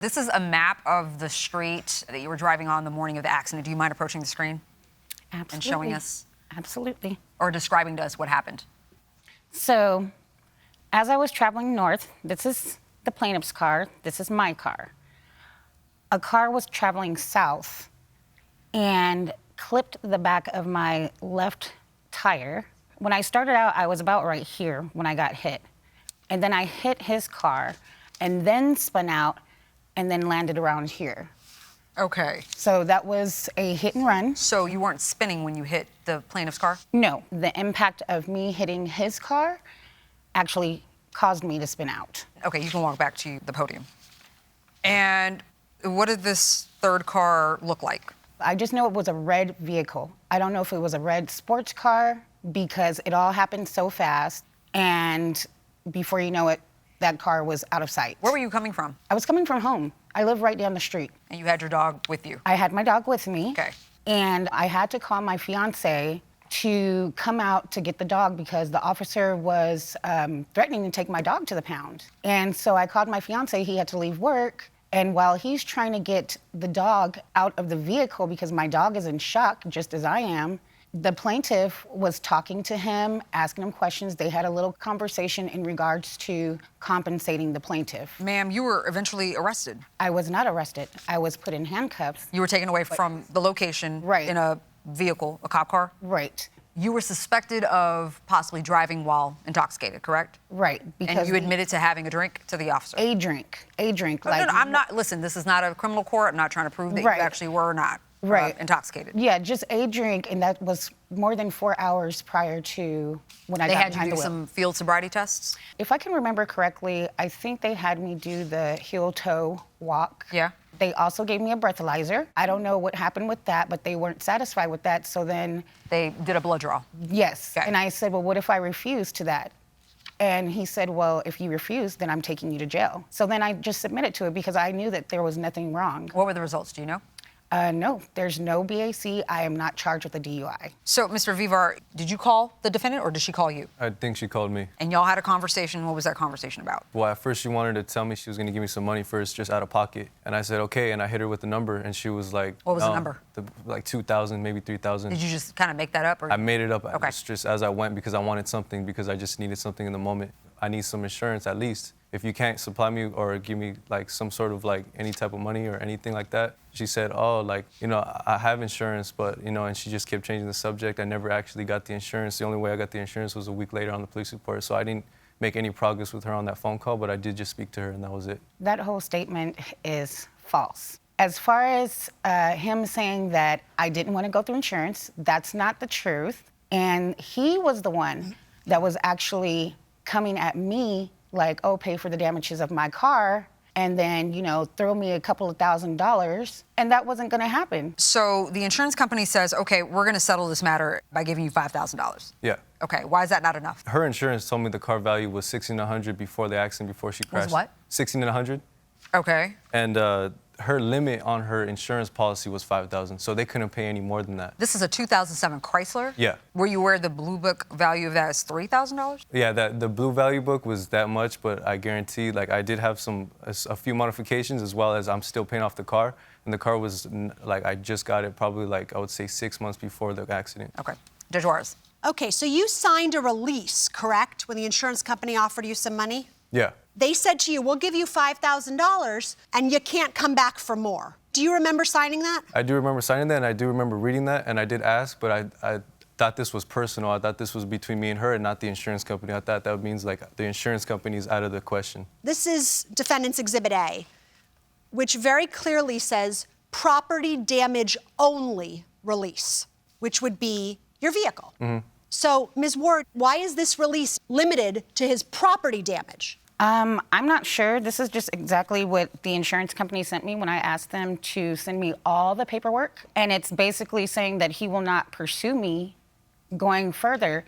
This is a map of the street that you were driving on the morning of the accident. Do you mind approaching the screen? Absolutely. And showing us? Absolutely. Or describing to us what happened? So, as I was traveling north, this is the plaintiff's car, this is my car. A car was traveling south and clipped the back of my left tire. When I started out, I was about right here when I got hit. And then I hit his car and then spun out and then landed around here. Okay. So that was a hit and run. So you weren't spinning when you hit the plaintiff's car? No, the impact of me hitting his car actually caused me to spin out. Okay, you can walk back to the podium. And what did this third car look like? I just know it was a red vehicle. I don't know if it was a red sports car because it all happened so fast, and before you know it, that car was out of sight. Where were you coming from? I was coming from home. I live right down the street. And you had your dog with you? I had my dog with me. Okay. And I had to call my fiance to come out to get the dog because the officer was threatening to take my dog to the pound. And so I called my fiance. He had to leave work. And while he's trying to get the dog out of the vehicle because my dog is in shock, just as I am, the plaintiff was talking to him, asking him questions. They had a little conversation in regards to compensating the plaintiff. Ma'am, you were eventually arrested. I was not arrested. I was put in handcuffs. You were taken away from the location in a vehicle, a cop car? Right. You were suspected of possibly driving while intoxicated, correct? Right. Because and you admitted to having a drink to the officer? A drink. No, I'm not, listen, this is not a criminal court. I'm not trying to prove that you actually were or not intoxicated. Yeah, just a drink, and that was more than 4 hours prior to when I got behind the wheel. They had you do some field sobriety tests? If I can remember correctly, I think they had me do the heel-toe walk. Yeah. They also gave me a breathalyzer. I don't know what happened with that, but they weren't satisfied with that, so then... They did a blood draw? Yes. Okay. And I said, well, what if I refuse to that? And he said, well, if you refuse, then I'm taking you to jail. So then I just submitted to it because I knew that there was nothing wrong. What were the results? Do you know? No, there's no BAC. I am not charged with a DUI. So, Mr. Vivar, did you call the defendant or did she call you? I think she called me. And y'all had a conversation. What was that conversation about? Well, at first she wanted to tell me she was going to give me some money first, just out of pocket. And I said, okay, and I hit her with the number, and she was like... What was the number? Like 2,000, maybe 3,000. Did you just kind of make that up? Or... I made it up just as I went because I wanted something, because I just needed something in the moment. I need some insurance at least. If you can't supply me or give me like some sort of like any type of money or anything like that. She said, oh, like, you know, I have insurance, but, you know, and she just kept changing the subject. I never actually got the insurance. The only way I got the insurance was a week later on the police report. So I didn't make any progress with her on that phone call, but I did just speak to her and that was it. That whole statement is false. As far as him saying that I didn't want to go through insurance, that's not the truth. And he was the one that was actually coming at me like, oh, pay for the damages of my car, and then, you know, throw me a couple of $1,000s, and that wasn't gonna happen. So the insurance company says, okay, we're gonna settle this matter by giving you $5,000. Yeah. Okay, why is that not enough? Her insurance told me the car value was $1,600 before the accident, before she crashed. Was what? $1,600. Okay. And her limit on her insurance policy was $5,000, so they couldn't pay any more than that. This is a 2007 Chrysler? Yeah. Were you aware the blue book value of that is $3,000? Yeah, the blue value book was that much, but I guarantee, like, I did have a few modifications, as well as I'm still paying off the car, and the car was, like, I just got it probably, like, I would say 6 months before the accident. Okay. Judge Juarez. Okay, so you signed a release, correct, when the insurance company offered you some money? Yeah. They said to you, we'll give you $5,000 and you can't come back for more. Do you remember signing that? I do remember signing that, and I do remember reading that, and I did ask, but I thought this was personal. I thought this was between me and her and not the insurance company. I thought that means, like, the insurance company is out of the question. This is Defendant's Exhibit A, which very clearly says property damage only release, which would be your vehicle. Mm-hmm. So, Ms. Ward, why is this release limited to his property damage? I'm not sure. This is just exactly what the insurance company sent me when I asked them to send me all the paperwork. And it's basically saying that he will not pursue me going further.